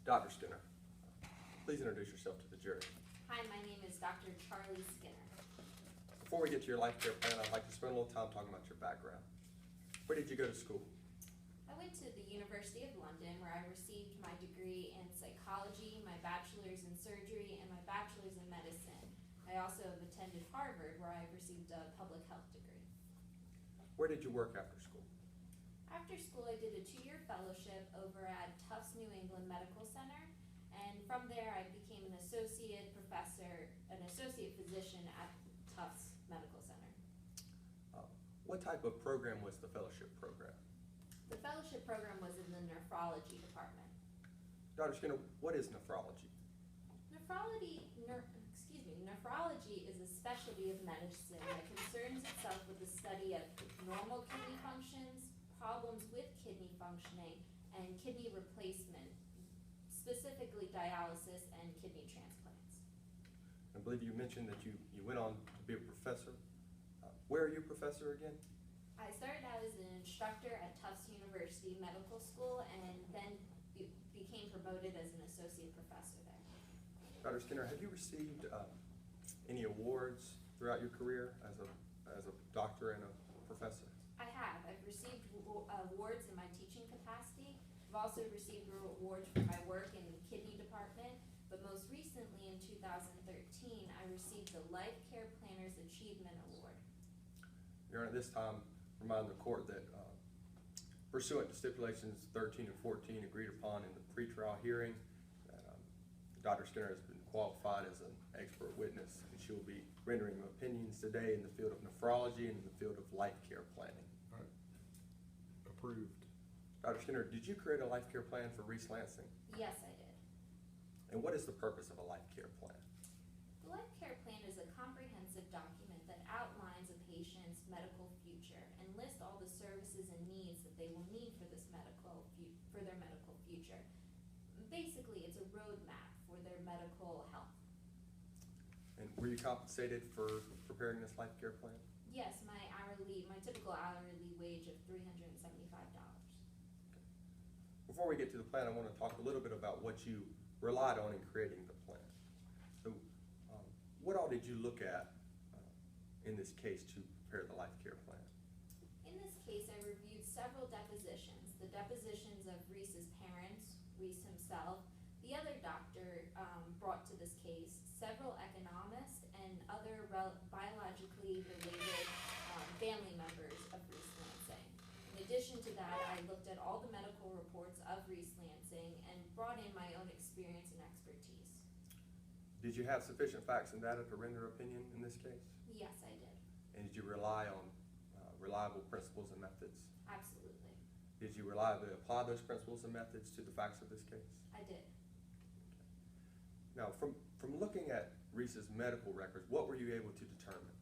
Dr. Skinner, please introduce yourself to the jury. Hi, my name is Dr. Charlie Skinner. Before we get to your life care plan, I'd like to spend a little time talking about your background. Where did you go to school? I went to the University of London, where I received my degree in psychology, my bachelor's in surgery, and my bachelor's in medicine. I also have attended Harvard, where I received a public health degree. Where did you work after school? After school, I did a 2-year fellowship over at Tufts New England Medical Center, and from there I became an associate professor, an associate physician at Tufts Medical Center. What type of program was the fellowship program? The fellowship program was in the nephrology department. Dr. Skinner, what is nephrology? Nephrology is a specialty of medicine that concerns itself with the study of normal kidney functions, problems with kidney functioning, and kidney replacement, specifically dialysis and kidney transplants. I believe you mentioned that you went on to be a professor. Where are you a professor again? I started out as an instructor at Tufts University Medical School and then became promoted as an associate professor there. Dr. Skinner, have you received any awards throughout your career as a doctor and a professor? I have. I've received awards in my teaching capacity. I've also received awards for my work in the kidney department, but most recently in 2013, I received the Life Care Planners Achievement Award. Your Honor, this time, remind the court that pursuant to stipulations 13 and 14 agreed upon in the pretrial hearing, that Dr. Skinner has been qualified as an expert witness, and she will be rendering opinions today in the field of nephrology and in the field of life care planning. All right. Approved. Dr. Skinner, did you create a life care plan for Reese Lansing? Yes, I did. And what is the purpose of a life care plan? The Life Care Plan is a comprehensive document that outlines a patient's medical future and lists all the services and needs that they will need for their medical future. Basically, it's a roadmap for their medical health. And were you compensated for preparing this life care plan? Yes, my typical hourly wage of $375. Before we get to the plan, I want to talk a little bit about what you relied on in creating the plan. So, what all did you look at in this case to prepare the life care plan? In this case, I reviewed several depositions. The depositions of Reese's parents, Reese himself, the other doctor brought to this case, several economists, and other biologically related family members of Reese Lansing. In addition to that, I looked at all the medical reports of Reese Lansing and brought in my own experience and expertise. Did you have sufficient facts and data to render opinion in this case? Yes, I did. And did you rely on reliable principles and methods? Absolutely. Did you reliably apply those principles and methods to the facts of this case? I did. Now, from looking at Reese's medical records, what were you able to determine?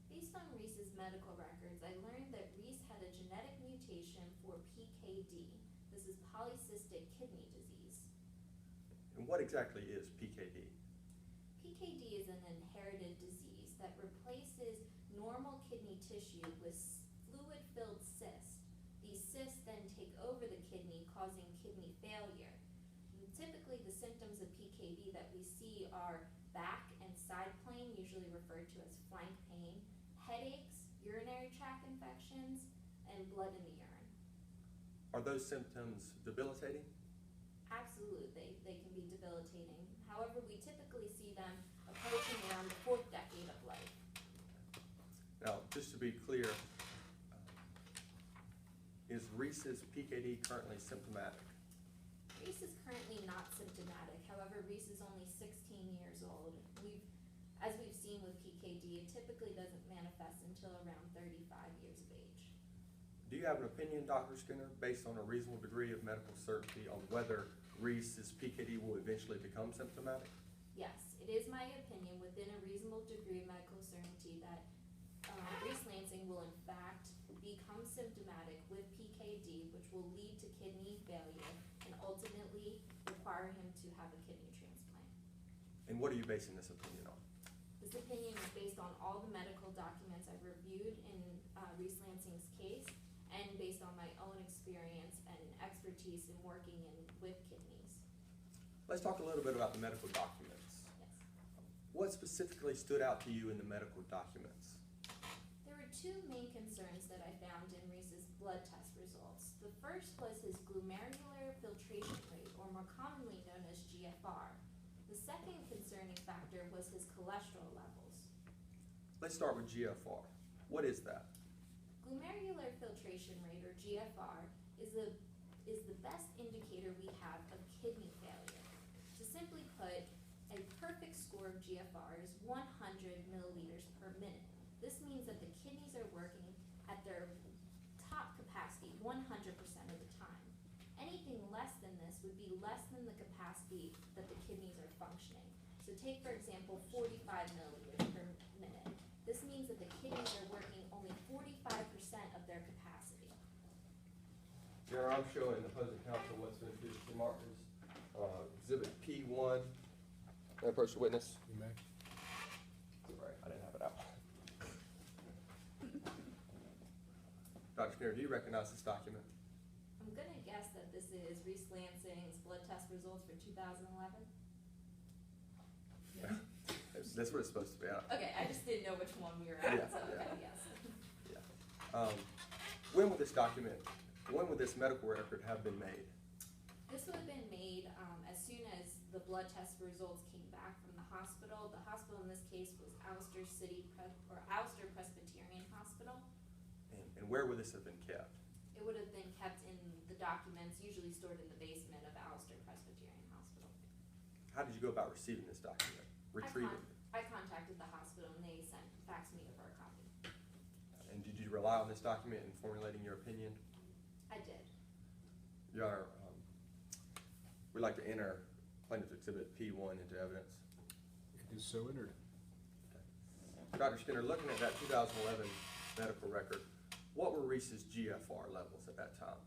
Based on Reese's medical records, I learned that Reese had a genetic mutation for PKD. This is polycystic kidney disease. And what exactly is PKD? PKD is an inherited disease that replaces normal kidney tissue with fluid-filled cysts. These cysts then take over the kidney, causing kidney failure. And typically, the symptoms of PKD that we see are back and side pain, usually referred to as flank pain, headaches, urinary tract infections, and blood in the urine. Are those symptoms debilitating? Absolutely, they can be debilitating. However, we typically see them approaching around the 4th decade of life. Now, just to be clear, is Reese's PKD currently symptomatic? Reese is currently not symptomatic. However, Reese is only 16 years old. As we've seen with PKD, it typically doesn't manifest until around 35 years of age. Do you have an opinion, Dr. Skinner, based on a reasonable degree of medical certainty on whether Reese's PKD will eventually become symptomatic? Yes, it is my opinion within a reasonable degree of medical certainty that Reese Lansing will in fact become symptomatic with PKD, which will lead to kidney failure and ultimately require him to have a kidney transplant. And what are you basing this opinion on? This opinion is based on all the medical documents I've reviewed in Reese Lansing's case and based on my own experience and expertise in working with kidneys. Let's talk a little bit about the medical documents. Yes. What specifically stood out to you in the medical documents? There were two main concerns that I found in Reese's blood test results. The first was his glomerular filtration rate, or more commonly known as GFR. The second concerning factor was his cholesterol levels. Let's start with GFR. What is that? Glomerular filtration rate, or GFR, is the best indicator we have of kidney failure. To simply put, a perfect score of GFR is 100 milliliters per minute. This means that the kidneys are working at their top capacity 100% of the time. Anything less than this would be less than the capacity that the kidneys are functioning. So take, for example, 45 milliliters per minute. This means that the kidneys are working only 45% of their capacity. Here I'm showing the opposing counsel what's been previously marked as Exhibit P1. May I approach the witness? You may. Sorry, I didn't have it out. Dr. Skinner, do you recognize this document? I'm gonna guess that this is Reese Lansing's blood test results for 2011. Yeah. That's what it's supposed to be. Okay, I just didn't know which one we were at, Yeah, so yeah. okay, yes. When would this medical record have been made? This would have been made as soon as the blood test results came back from the hospital. The hospital in this case was Alster Presbyterian Hospital. And where would this have been kept? It would have been kept in the documents, usually stored in the basement of Alster Presbyterian Hospital. How did you go about receiving this document? Retrieving it? I contacted the hospital and they faxed me over a copy. And did you rely on this document in formulating your opinion? I did. Your Honor, we'd like to enter Plaintiff's Exhibit P1 into evidence. It is so entered. Dr. Skinner, looking at that 2011 medical record, what were Reese's GFR levels at that time?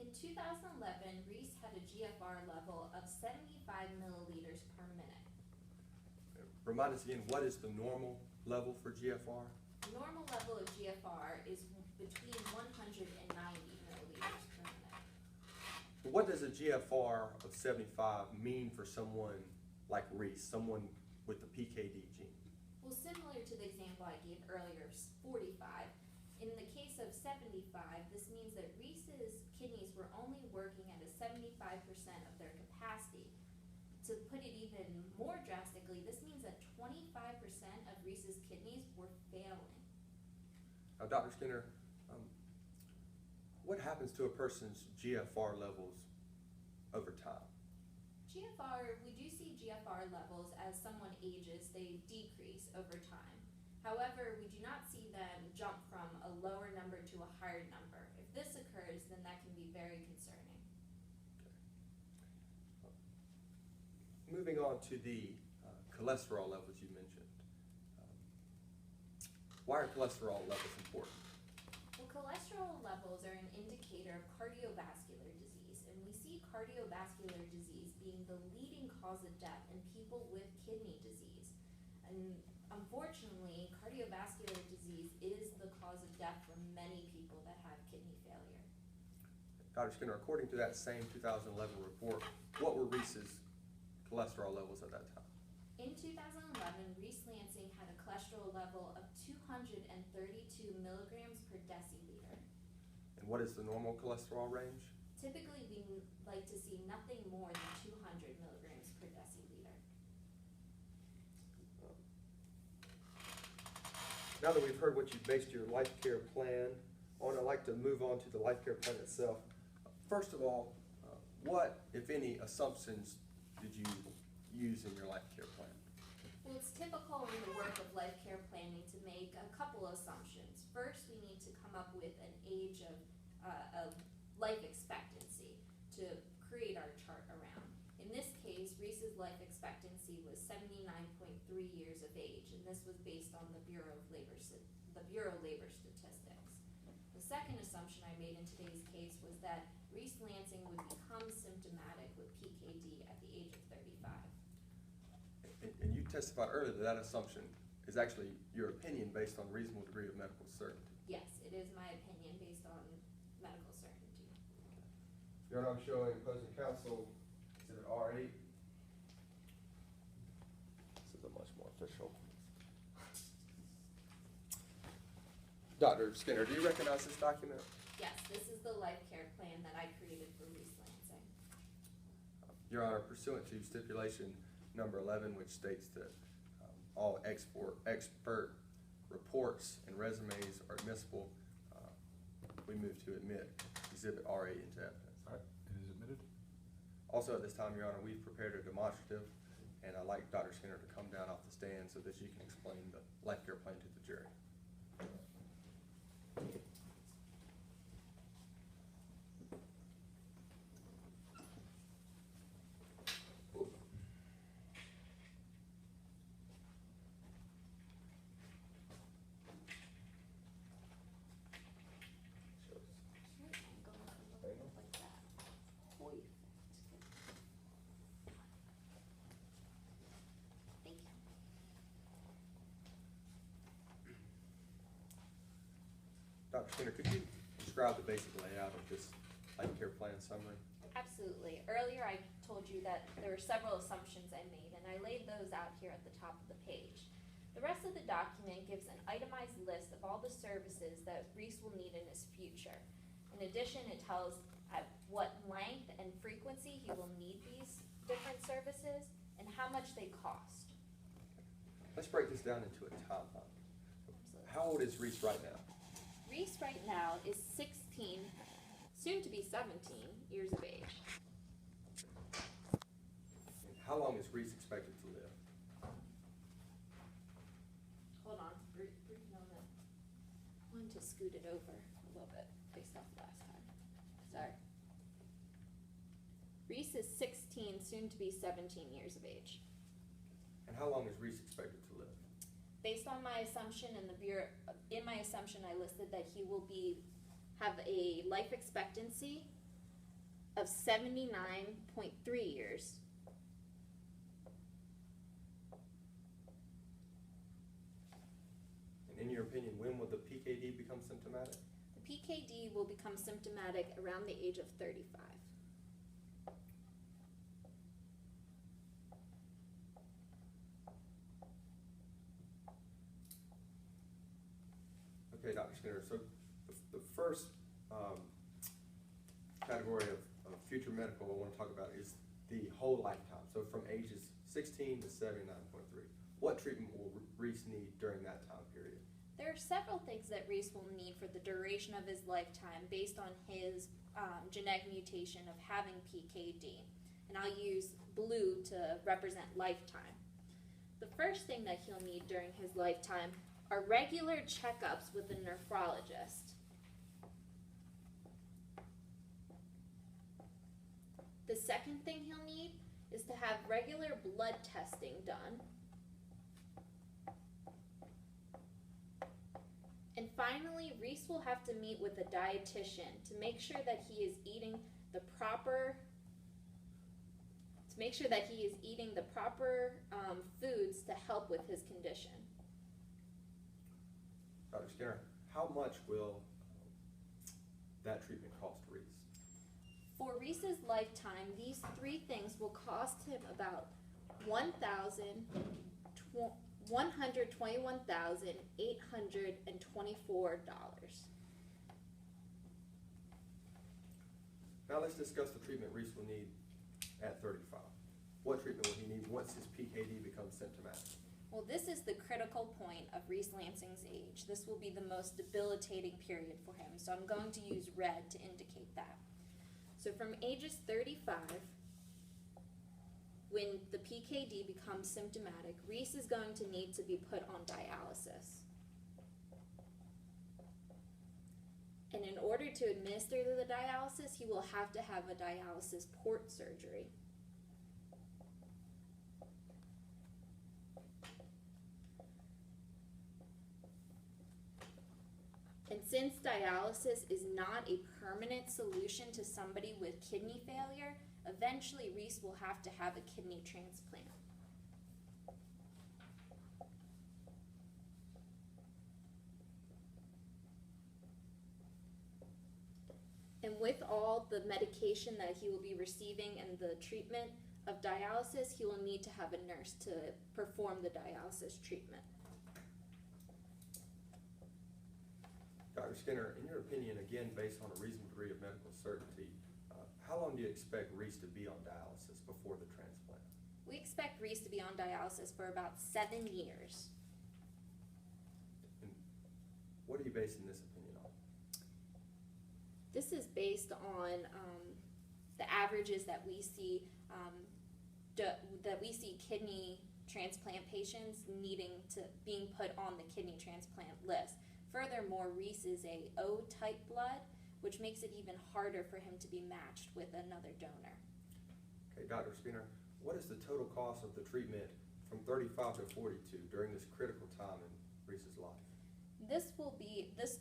In 2011, Reese had a GFR level of 75 milliliters per minute. Remind us again, what is the normal level for GFR? The normal level of GFR is between 190 milliliters per minute. What does a GFR of 75 mean for someone like Reese, someone with the PKD gene? Well, similar to the example I gave earlier, 45, in the case of 75, this means that Reese's kidneys were only working at a 75% of their capacity. To put it even more drastically, this means that 25% of Reese's kidneys were failing. Now, Dr. Skinner, what happens to a person's GFR levels over time? GFR, we do see GFR levels as someone ages, they decrease over time. However, we do not see them jump from a lower number to a higher number. If this occurs, then that can be very concerning. Moving on to the cholesterol levels you mentioned. Why are cholesterol levels important? Well, cholesterol levels are an indicator of cardiovascular disease, and we see cardiovascular disease being the leading cause of death in people with kidney disease. And unfortunately, cardiovascular disease is the cause of death for many people that have kidney failure. Dr. Skinner, according to that same 2011 report, what were Reese's cholesterol levels at that time? In 2011, Reese Lansing had a cholesterol level of 232 milligrams per deciliter. And what is the normal cholesterol range? Typically, we like to see nothing more than 200 milligrams per deciliter. Now that we've heard what you based your life care plan on, I'd like to move on to the life care plan itself. First of all, what, if any, assumptions did you use in your life care plan? Well, it's typical in the work of life care planning to make a couple of assumptions. First, we need to come up with an age of life expectancy to create our chart around. In this case, Reese's life expectancy was 79.3 years of age, and this was based on the Bureau of Labor Statistics. The second assumption I made in today's case was that Reese Lansing would become symptomatic with PKD at the age of 35. And you testified earlier that that assumption is actually your opinion based on reasonable degree of medical certainty. Yes, it is my opinion based on medical certainty. Your Honor, I'm showing opposing counsel exhibit R8. official. Dr. Skinner, do you recognize this document? Yes, this is the life care plan that I created for Reese Lansing. Your Honor, pursuant to stipulation number 11, which states that all expert reports and resumes are admissible, we move to admit Exhibit RA into evidence. All right, it is admitted. Also at this time, Your Honor, we've prepared a demonstrative, and I'd like Dr. Skinner to come down off the stand so that you can explain the life care plan to the jury. Dr. Skinner, could you describe the basic layout of this life care plan summary? Absolutely. Earlier I told you that there were several assumptions I made, and I laid those out here at the top of the page. The rest of the document gives an itemized list of all the services that Reese will need in his future. In addition, it tells at what length and frequency he will need these different services and how much they cost. Let's break this down into a timeline. Absolutely. How old is Reese right now? Reese right now is 16, soon to be 17 years of age. And how long is Reese expected to live? Hold on, brief moment. I wanted to scoot it over a little bit based off last time. Sorry. Reese is 16, soon to be 17 years of age. And how long is Reese expected to live? Based on my assumption in my assumption I listed that he will have a life expectancy of 79.3 years. And in your opinion, when will the PKD become symptomatic? The PKD will become symptomatic around the age of 35. Okay, Dr. Skinner, so the first category of future medical I want to talk about is the whole lifetime. So from ages 16 to 79.3. What treatment will Reese need during that time period? There are several things that Reese will need for the duration of his lifetime based on his genetic mutation of having PKD. And I'll use blue to represent lifetime. The first thing that he'll need during his lifetime are regular checkups with a nephrologist. The second thing he'll need is to have regular blood testing done. And finally, Reese will have to meet with a dietitian to make sure that he is eating the proper foods to help with his condition. Dr. Skinner, how much will that treatment cost Reese? For Reese's lifetime, these three things will cost him about $121,824. Now let's discuss the treatment Reese will need at 35. What treatment will he need once his PKD becomes symptomatic? Well, this is the critical point of Reese Lansing's age. This will be the most debilitating period for him, so I'm going to use red to indicate that. So from ages 35, when the PKD becomes symptomatic, Reese is going to need to be put on dialysis. And in order to administer the dialysis, he will have to have a dialysis port surgery. And since dialysis is not a permanent solution to somebody with kidney failure, eventually Reese will have to have a kidney transplant. And with all the medication that he will be receiving and the treatment, of dialysis, he will need to have a nurse to perform the dialysis treatment. Dr. Skinner, in your opinion, again, based on a reasonable degree of medical certainty, how long do you expect Reese to be on dialysis before the transplant? We expect Reese to be on dialysis for about 7 years. And what are you basing this opinion on? This is based on the averages that we see kidney transplant patients being put on the kidney transplant list. Furthermore, Reese is a O-type blood, which makes it even harder for him to be matched with another donor. Okay, Dr. Skinner, what is the total cost of the treatment from 35 to 42 during this critical time in Reese's life? This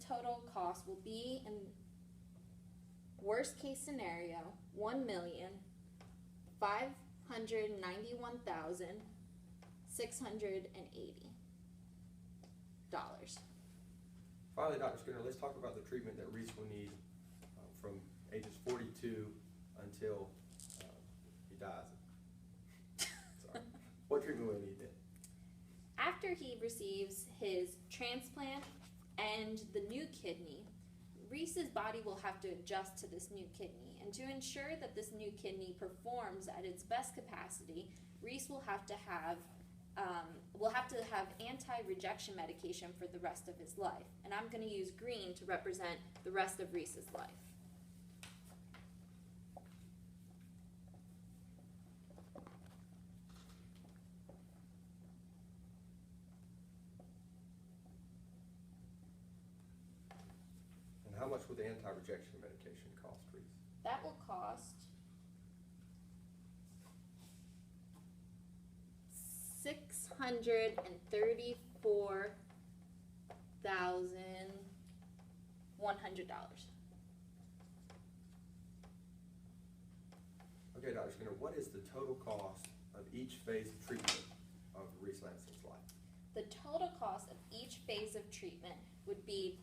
total cost will be, in worst case scenario, $1,591,680. Finally, Dr. Skinner, let's talk about the treatment that Reese will need from ages 42 until he dies. Sorry. What treatment will he need then? After he receives his transplant and the new kidney, Reese's body will have to adjust to this new kidney. And to ensure that this new kidney performs at its best capacity, Reese will have to have anti-rejection medication for the rest of his life. And I'm going to use green to represent the rest of Reese's life. And how much will the anti-rejection medication cost Reese? That will cost $634,100. Okay, Dr. Skinner, what is the total cost of each phase of treatment of Reese Lansing's life? The total cost of each phase of treatment would be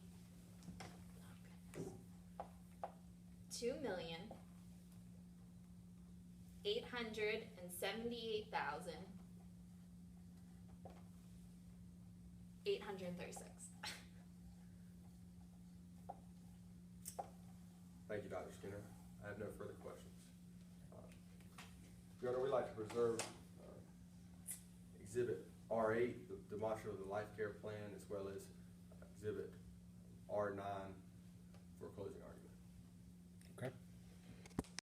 $2,878,836. Thank you, Dr. Skinner. I have no further questions. Your Honor, we'd like to preserve Exhibit R8, the demonstration of the life care plan, as well as Exhibit R9,